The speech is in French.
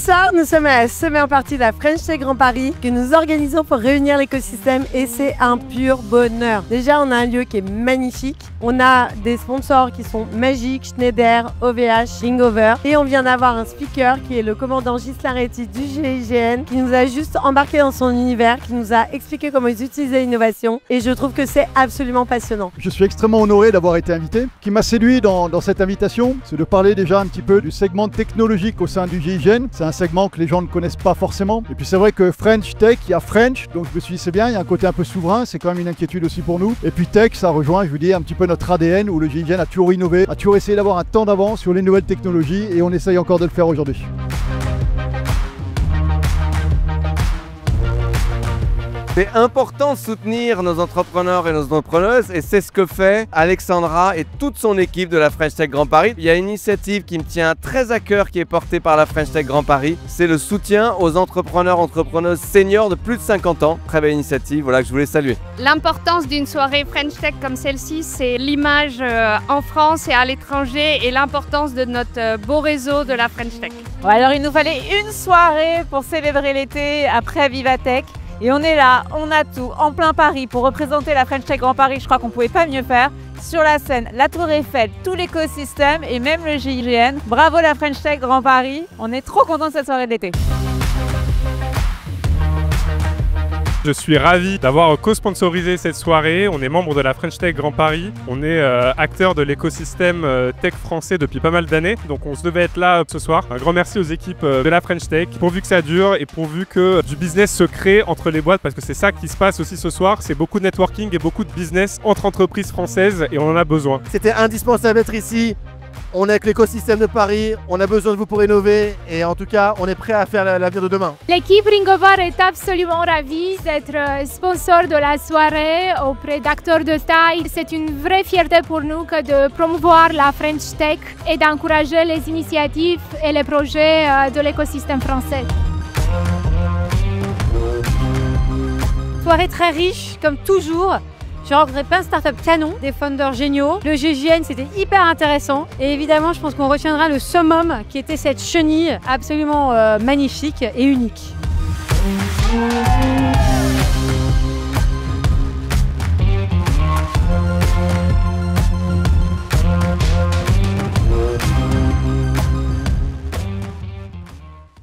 soir, nous sommes à la semaine partie de la French Tech Grand Paris que nous organisons pour réunir l'écosystème et c'est un pur bonheur. Déjà, on a un lieu qui est magnifique. On a des sponsors qui sont Magic, Schneider, OVH, Lingover et on vient d'avoir un speaker qui est le commandant Gislaretti du GIGN qui nous a juste embarqué dans son univers, qui nous a expliqué comment ils utilisaient l'innovation et je trouve que c'est absolument passionnant. Je suis extrêmement honoré d'avoir été invité. Ce qui m'a séduit dans cette invitation, c'est de parler déjà un petit peu du segment technologique au sein du GIGN. C'est un segment que les gens ne connaissent pas forcément. Et puis c'est vrai que French Tech, il y a French, donc je me suis dit c'est bien, il y a un côté un peu souverain, c'est quand même une inquiétude aussi pour nous. Et puis Tech, ça rejoint, je vous dis, un petit peu notre ADN où le GIGN a toujours innové, a toujours essayé d'avoir un temps d'avance sur les nouvelles technologies et on essaye encore de le faire aujourd'hui. C'est important de soutenir nos entrepreneurs et nos entrepreneuses et c'est ce que fait Alexandra et toute son équipe de la French Tech Grand Paris. Il y a une initiative qui me tient très à cœur qui est portée par la French Tech Grand Paris. C'est le soutien aux entrepreneurs, entrepreneuses seniors de plus de 50 ans. Très belle initiative, voilà que je voulais saluer. L'importance d'une soirée French Tech comme celle-ci, c'est l'image en France et à l'étranger et l'importance de notre beau réseau de la French Tech. Ouais, alors il nous fallait une soirée pour célébrer l'été après Vivatech. Et on est là, on a tout, en plein Paris, pour représenter la French Tech Grand Paris. Je crois qu'on ne pouvait pas mieux faire. Sur la scène, la Tour Eiffel, tout l'écosystème et même le GIGN. Bravo la French Tech Grand Paris. On est trop contents de cette soirée de l'été. Je suis ravi d'avoir co-sponsorisé cette soirée. On est membre de la French Tech Grand Paris. On est acteur de l'écosystème tech français depuis pas mal d'années. Donc on se devait être là ce soir. Un grand merci aux équipes de la French Tech. Pourvu que ça dure et pourvu que du business se crée entre les boîtes parce que c'est ça qui se passe aussi ce soir. C'est beaucoup de networking et beaucoup de business entre entreprises françaises et on en a besoin. C'était indispensable d'être ici. On est avec l'écosystème de Paris, on a besoin de vous pour innover et en tout cas, on est prêt à faire l'avenir de demain. L'équipe Ringover est absolument ravie d'être sponsor de la soirée auprès d'acteurs de taille. C'est une vraie fierté pour nous que de promouvoir la French Tech et d'encourager les initiatives et les projets de l'écosystème français. Soirée très riche, comme toujours. J'ai rencontré plein de startups canons, des founders géniaux. Le GIGN, c'était hyper intéressant. Et évidemment, je pense qu'on retiendra le summum qui était cette chenille absolument magnifique et unique.